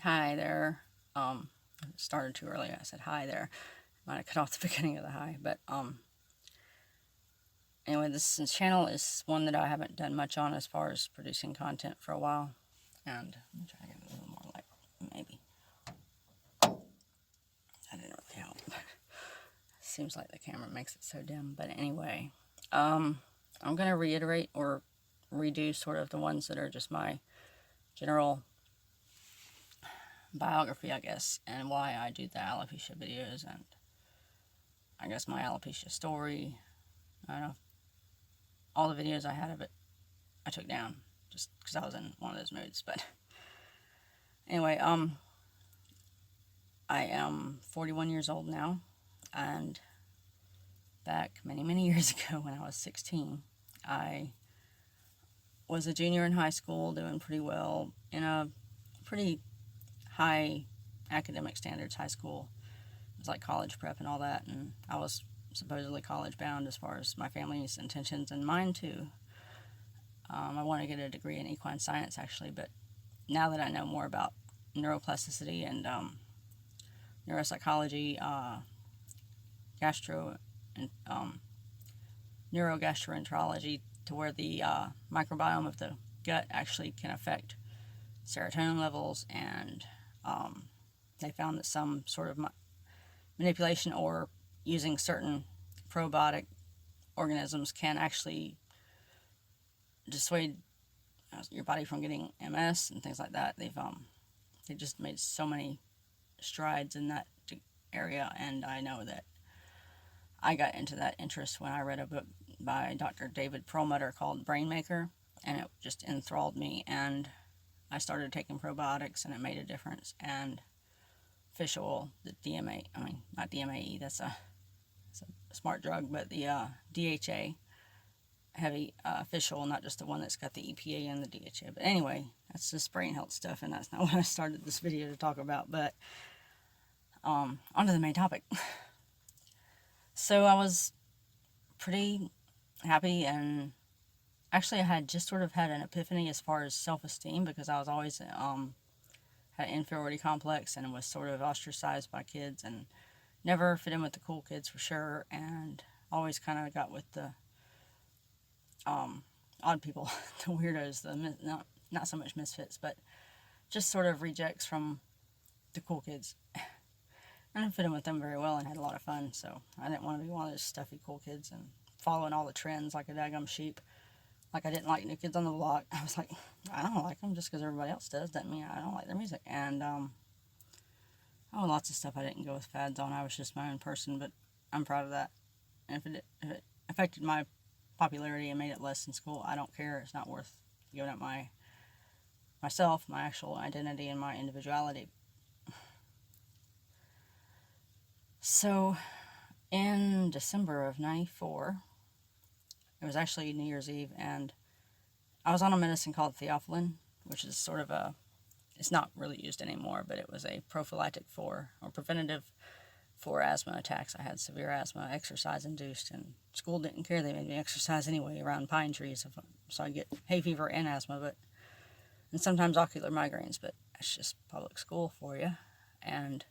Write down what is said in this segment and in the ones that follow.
Hi there. It started too early. I said hi there. Might have cut off the beginning of the hi, but anyway, this channel is one that I haven't done much on as far as producing content for a while, and let me try to get a little more light, maybe. That didn't really help. Seems like the camera makes it so dim, but anyway, I'm gonna reiterate or redo sort of the ones that are just my general biography, I guess, and why I do the alopecia videos, and I guess my alopecia story. I don't know, all the videos I had of it, I took down just because I was in one of those moods. But anyway, I am 41 years old now, and back many, many years ago when I was 16, I was a junior in high school, doing pretty well in a pretty high academic standards high school. It was like college prep and all that, and I was supposedly college bound as far as my family's intentions and mine too. I want to get a degree in equine science actually, but now that I know more about neuroplasticity and neuropsychology, gastro and neurogastroenterology, to where the microbiome of the gut actually can affect serotonin levels, and they found that some sort of manipulation or using certain probiotic organisms can actually dissuade your body from getting MS and things like that. They just made so many strides in that area, and I know that I got into that interest when I read a book by Dr. David Perlmutter called Brain Maker, and it just enthralled me, and I started taking probiotics, and it made a difference. And fish oil, the DMA, I mean, not DMAE, that's a smart drug, but the DHA, heavy fish oil, not just the one that's got the EPA and the DHA. But anyway, that's just brain health stuff, and that's not what I started this video to talk about. But onto the main topic. So I was pretty happy, and actually I had just sort of had an epiphany as far as self-esteem, because I was always had an inferiority complex and was sort of ostracized by kids and never fit in with the cool kids for sure, and always kind of got with the odd people, the weirdos, the not so much misfits, but just sort of rejects from the cool kids. And I fit in with them very well and had a lot of fun, so I didn't want to be one of those stuffy cool kids and following all the trends like a daggum sheep. Like I didn't like New Kids on the Block. I was like, I don't like them just because everybody else does. Doesn't mean I don't like their music. And lots of stuff I didn't go with fads on. I was just my own person, but I'm proud of that. And if it affected my popularity and made it less in school, I don't care. It's not worth giving up myself, my actual identity, and my individuality. So, in December of '94, it was actually New Year's Eve, and I was on a medicine called theophylline, which is sort of it's not really used anymore, but it was a prophylactic for, or preventative for asthma attacks. I had severe asthma, exercise induced, and school didn't care. They made me exercise anyway around pine trees, so I get hay fever and asthma, and sometimes ocular migraines, but that's just public school for you. And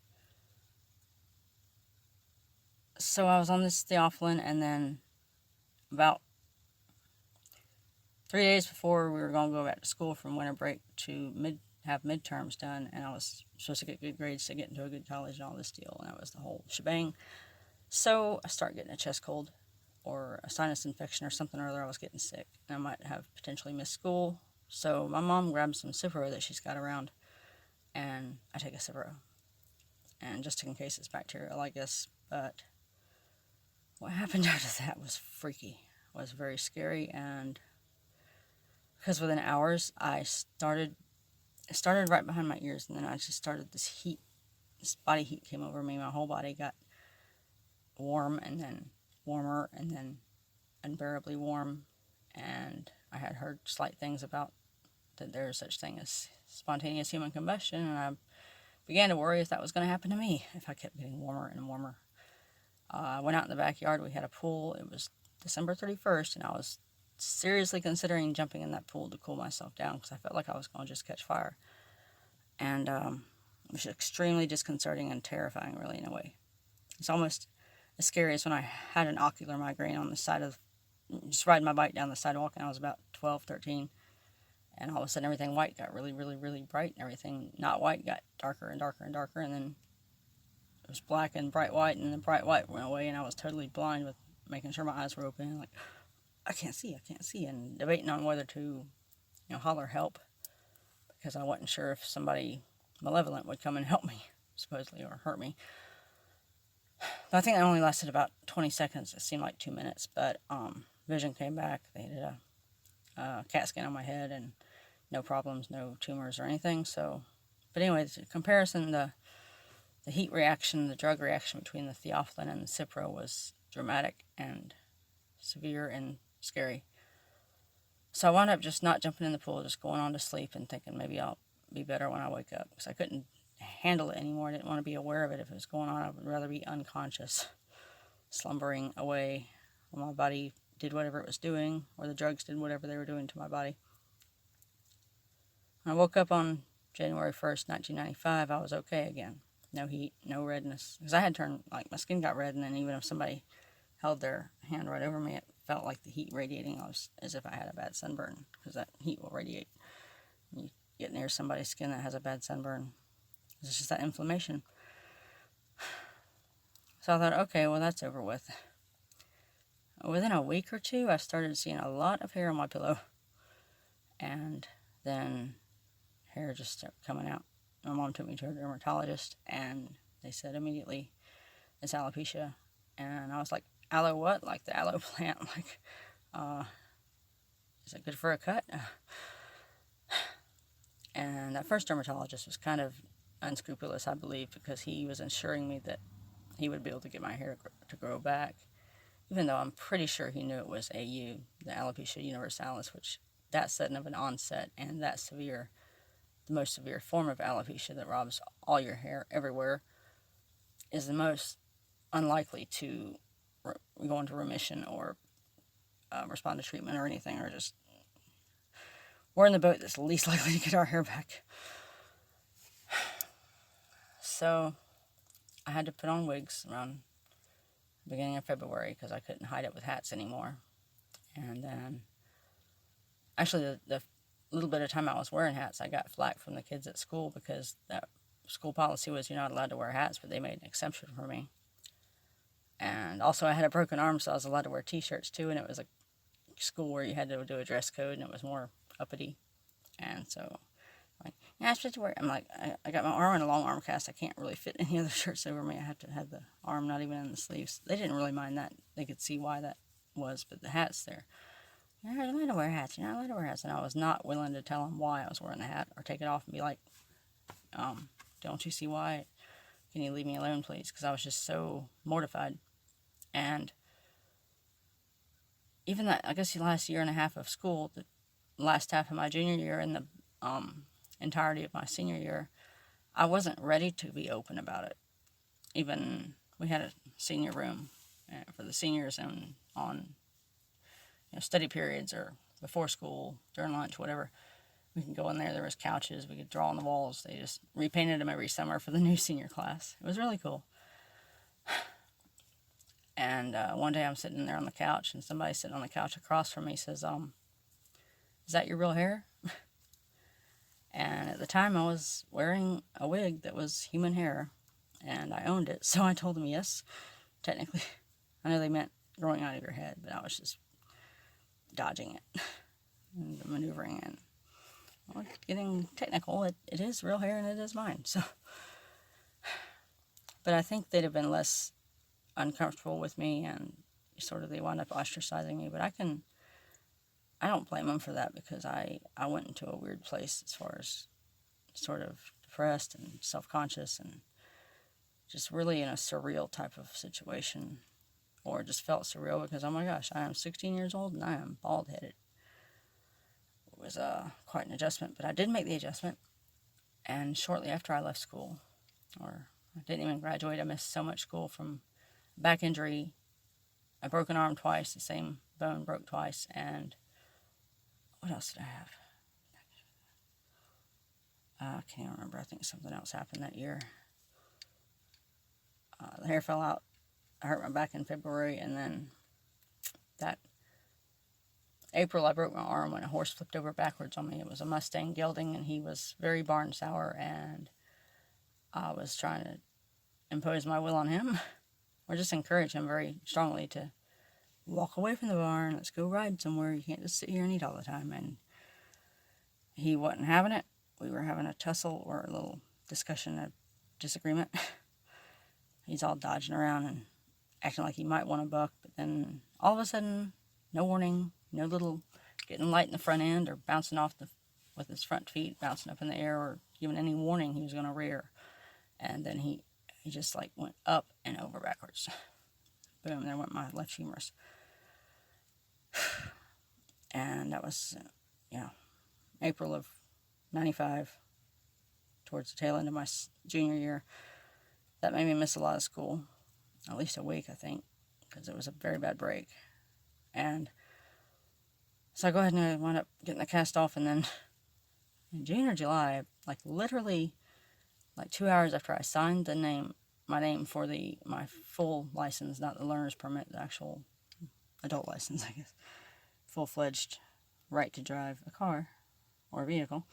so I was on this theophylline, and then about 3 days before we were going to go back to school from winter break to have midterms done, and I was supposed to get good grades to get into a good college and all this deal, and that was the whole shebang. So I start getting a chest cold or a sinus infection or something or other. I was getting sick, and I might have potentially missed school. So my mom grabbed some Cipro that she's got around, and I take a Cipro, and just in case it's bacterial, I guess. But what happened after that was freaky. It was very scary, and because within hours it started right behind my ears, and then I just started this body heat came over me. My whole body got warm, and then warmer, and then unbearably warm, and I had heard slight things about that there's such thing as spontaneous human combustion, and I began to worry if that was going to happen to me if I kept getting warmer and warmer. I went out in the backyard. We had a pool. It was December 31st, and I was seriously considering jumping in that pool to cool myself down because I felt like I was going to just catch fire. And which is extremely disconcerting and terrifying, really, in a way. It's almost as scary as when I had an ocular migraine on the side of, just riding my bike down the sidewalk, and I was about 12, 13, and all of a sudden everything white got really, really, really bright, and everything not white got darker and darker and darker, and then it was black and bright white, and the bright white went away, and I was totally blind with making sure my eyes were open, and like, I can't see, and debating on whether to, holler help, because I wasn't sure if somebody malevolent would come and help me, supposedly, or hurt me. But I think that only lasted about 20 seconds. It seemed like 2 minutes, but vision came back. They did a CAT scan on my head, and no problems, no tumors or anything. So, but anyway, the comparison, the heat reaction, the drug reaction between the theophylline and the Cipro was dramatic and severe and scary. So I wound up just not jumping in the pool, just going on to sleep and thinking maybe I'll be better when I wake up, because I couldn't handle it anymore. I didn't want to be aware of it. If it was going on, I would rather be unconscious, slumbering away while my body did whatever it was doing, or the drugs did whatever they were doing to my body. When I woke up on January 1st, 1995, I was okay again. No heat, no redness. Because I had turned, like, my skin got red, and then even if somebody held their hand right over me, it felt like the heat radiating. I was as if I had a bad sunburn, because that heat will radiate. You get near somebody's skin that has a bad sunburn, it's just that inflammation. So I thought, okay, well, that's over with. Within a week or two, I started seeing a lot of hair on my pillow, and then hair just started coming out. My mom took me to a dermatologist, and they said immediately, it's alopecia. And I was like, aloe what? Like the aloe plant? Like, is it good for a cut? And that first dermatologist was kind of unscrupulous, I believe, because he was assuring me that he would be able to get my hair to grow back, even though I'm pretty sure he knew it was AU, the alopecia universalis, which that sudden of an onset and that severe, the most severe form of alopecia that robs all your hair everywhere, is the most unlikely to go into remission or respond to treatment or anything, or just, we're in the boat that's least likely to get our hair back. So I had to put on wigs around the beginning of February, because I couldn't hide it with hats anymore. And then, actually, the little bit of time I was wearing hats, I got flack from the kids at school, because that school policy was you're not allowed to wear hats, but they made an exception for me. And also I had a broken arm, so I was allowed to wear t-shirts too, and it was a school where you had to do a dress code, and it was more uppity. And so, like, yeah, I'm supposed to wear, I'm like, I got my arm in a long arm cast. I can't really fit any other shirts over me. I have to have the arm not even in the sleeves. They didn't really mind that. They could see why that was, but the hats there, you're not allowed to wear hats. You're not allowed to wear hats. And I was not willing to tell them why I was wearing the hat, or take it off and be like, don't you see why? Can you leave me alone, please? Because I was just so mortified. And even that, I guess the last year and a half of school, the last half of my junior year and the entirety of my senior year, I wasn't ready to be open about it. Even, we had a senior room for the seniors, and on study periods or before school, during lunch, whatever, we could go in there. There was couches. We could draw on the walls. They just repainted them every summer for the new senior class. It was really cool. And one day I'm sitting there on the couch, and somebody sitting on the couch across from me says, is that your real hair? And at the time I was wearing a wig that was human hair, and I owned it. So I told them, yes, technically. I know they meant growing out of your head, but I was just dodging it and maneuvering it. Well, getting technical, it is real hair and it is mine. So, but I think they'd have been less uncomfortable with me, and sort of they wound up ostracizing me. But I don't blame them for that, because I went into a weird place as far as sort of depressed and self-conscious, and just really in a surreal type of situation, or just felt surreal because, oh my gosh, I am 16 years old and I am bald-headed. It was quite an adjustment, but I did make the adjustment. And shortly after I left school, or I didn't even graduate, I missed so much school from back injury, a broken arm twice, the same bone broke twice, and what else did I have? I can't remember. I think something else happened that year. The hair fell out. I hurt my back in February, and then that April I broke my arm when a horse flipped over backwards on me. It was a Mustang gelding, and he was very barn sour, and I was trying to impose my will on him, or just encourage him very strongly to walk away from the barn. Let's go ride somewhere. You can't just sit here and eat all the time. And he wasn't having it. We were having a tussle or a little discussion, a disagreement. He's all dodging around and acting like he might want to buck, but then all of a sudden, no warning, no little getting light in the front end or bouncing off with his front feet, bouncing up in the air or giving any warning he was going to rear. And then he just like went up and over backwards. Boom, there went my left humerus. And that was, April of 95, towards the tail end of my junior year. That made me miss a lot of school, at least a week, I think, because it was a very bad break. And so I go ahead and I wound up getting the cast off, and then in June or July, like literally, like 2 hours after I signed my name for my full license, not the learner's permit, the actual adult license, I guess, full-fledged right to drive a car or a vehicle,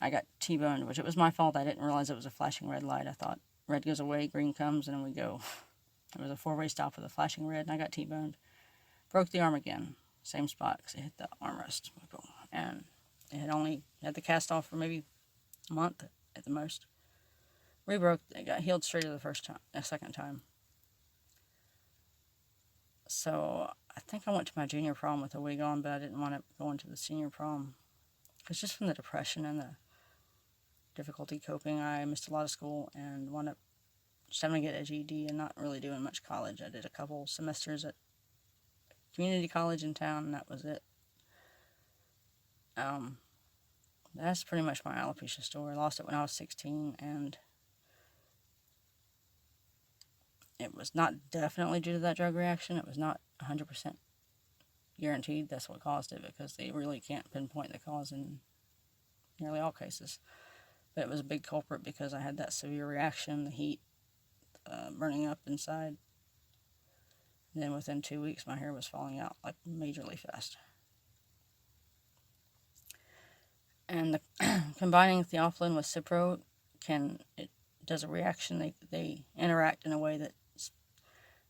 I got T-boned, which it was my fault. I didn't realize it was a flashing red light. I thought red goes away, green comes, and then we go. It was a four-way stop with a flashing red, and I got T-boned. Broke the arm again, same spot, because it hit the armrest. And it had only had the cast off for maybe a month at the most. Rebroke, it got healed straight the second time. So I think I went to my junior prom with a wig on, but I didn't want to go into the senior prom. Because just from the depression and the difficulty coping, I missed a lot of school and wound up just having to get a GED and not really doing much college. I did a couple semesters at community college in town, and that was it. That's pretty much my alopecia story. I lost it when I was 16, and it was not definitely due to that drug reaction. It was not 100% guaranteed that's what caused it, because they really can't pinpoint the cause in nearly all cases. But it was a big culprit because I had that severe reaction, the heat, burning up inside. And then within 2 weeks, my hair was falling out like majorly fast. And combining theophylline with Cipro it does a reaction. They interact in a way that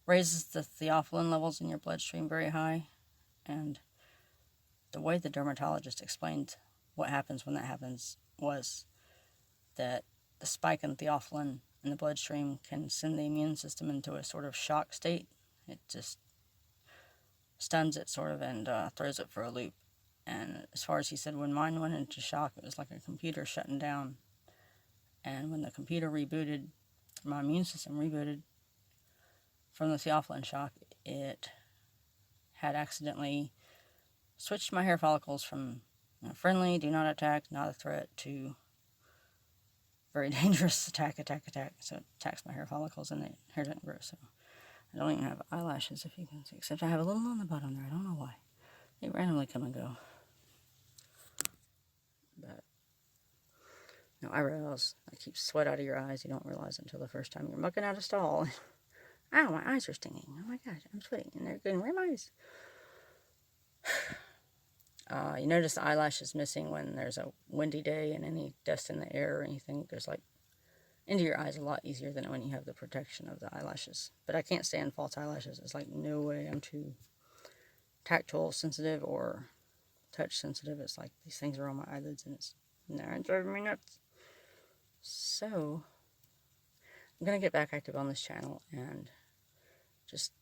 raises the theophylline levels in your bloodstream very high. And the way the dermatologist explained what happens when that happens was that the spike in theophylline in the bloodstream can send the immune system into a sort of shock state. It just stuns it sort of and throws it for a loop. And as far as he said, when mine went into shock, it was like a computer shutting down. And when the computer rebooted, my immune system rebooted from the theophylline shock, it had accidentally switched my hair follicles from friendly, do not attack, not a threat, to very dangerous, attack. So it attacks my hair follicles and the hair doesn't grow. So I don't even have eyelashes, if you can see, except I have a little on the bottom there. I don't know why. They randomly come and go. But no eyebrows. That keeps sweat out of your eyes. You don't realize it until the first time you're mucking out a stall. Ow, my eyes are stinging. Oh my gosh, I'm sweating. And they're going, where are my eyes? You notice the eyelashes missing when there's a windy day and any dust in the air or anything goes like into your eyes a lot easier than when you have the protection of the eyelashes. But I can't stand false eyelashes. It's like, no way. I'm too tactile sensitive or touch sensitive. It's like these things are on my eyelids and it's driving me nuts. So I'm going to get back active on this channel and just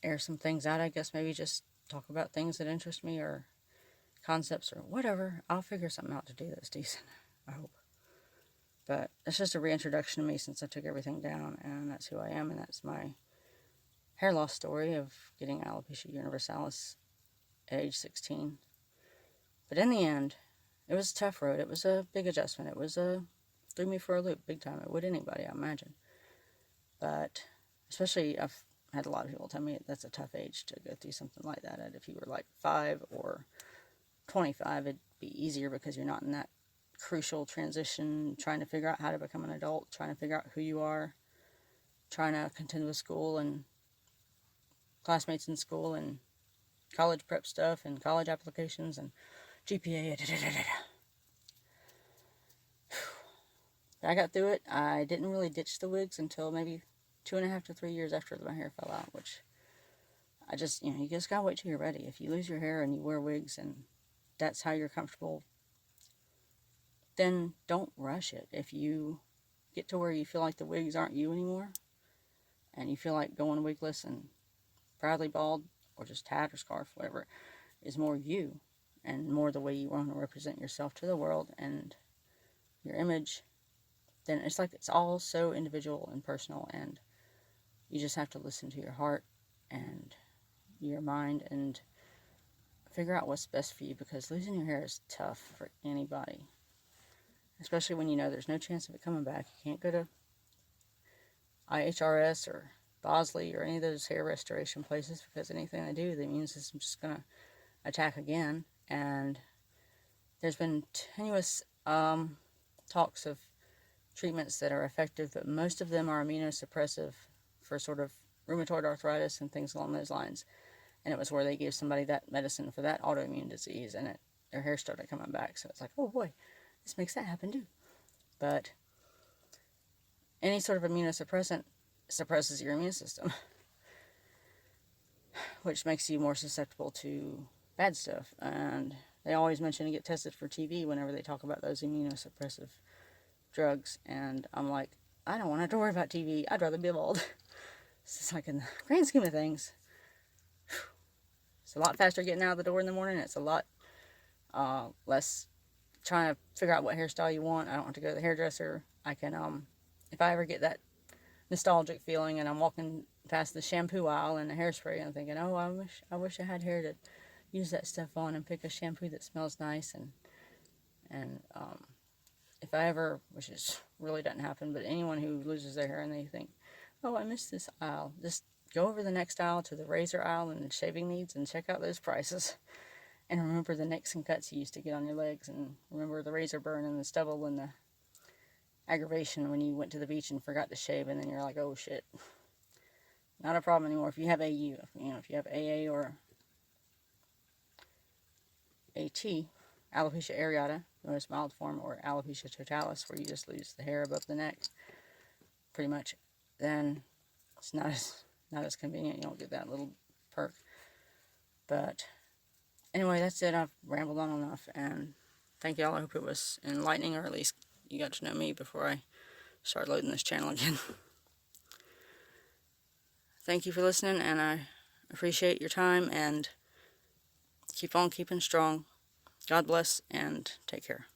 air some things out. I guess maybe just talk about things that interest me or concepts or whatever. I'll figure something out to do that's decent, I hope. But it's just a reintroduction to me since I took everything down, and that's who I am, and that's my hair loss story of getting alopecia universalis at age 16. But in the end, it was a tough road. It was a big adjustment. It was threw me for a loop big time. It would anybody, I imagine. But especially, I've had a lot of people tell me that's a tough age to go through something like that. And if you were like 5 or 25, it'd be easier because you're not in that crucial transition, trying to figure out how to become an adult, trying to figure out who you are, trying to contend with school and classmates in school and college prep stuff and college applications and GPA. I got through it. I didn't really ditch the wigs until maybe 2.5 to 3 years after my hair fell out, which I just, you just gotta wait till you're ready. If you lose your hair and you wear wigs and that's how you're comfortable, then don't rush it. If you get to where you feel like the wigs aren't you anymore, and you feel like going wigless and proudly bald, or just hat or scarf, whatever, is more you, and more the way you want to represent yourself to the world and your image, then it's like it's all so individual and personal, and you just have to listen to your heart and your mind and figure out what's best for you, because losing your hair is tough for anybody, especially when you know there's no chance of it coming back. You can't go to IHRS or Bosley or any of those hair restoration places, because anything they do, the immune system's just going to attack again. And there's been tenuous talks of treatments that are effective, but most of them are immunosuppressive for sort of rheumatoid arthritis and things along those lines. And it was where they gave somebody that medicine for that autoimmune disease, and their hair started coming back. So it's like, oh boy, this makes that happen too. But any sort of immunosuppressant suppresses your immune system, which makes you more susceptible to bad stuff. And they always mention to get tested for TB whenever they talk about those immunosuppressive drugs. And I'm like, I don't want to have to worry about TB. I'd rather be bald. It's like, in the grand scheme of things, it's a lot faster getting out of the door in the morning. It's a lot less trying to figure out what hairstyle you want. I don't have to go to the hairdresser. I can, if I ever get that nostalgic feeling and I'm walking past the shampoo aisle and the hairspray, and I'm thinking, oh, I wish I had hair to use that stuff on and pick a shampoo that smells nice. And if I ever, which is really doesn't happen, but anyone who loses their hair and they think, oh, I missed this aisle, just go over the next aisle to the razor aisle and the shaving needs and check out those prices. And remember the nicks and cuts you used to get on your legs, and remember the razor burn and the stubble and the aggravation when you went to the beach and forgot to shave, and then you're like, oh shit. Not a problem anymore. If you have AU, if you have AA or AT, alopecia areata, the most mild form, or alopecia totalis, where you just lose the hair above the neck, pretty much, then it's not as convenient. You don't get that little perk. But anyway, that's it. I've rambled on enough, and thank y'all. I hope it was enlightening, or at least you got to know me before I start loading this channel again. Thank you for listening, and I appreciate your time, and keep on keeping strong. God bless, and take care.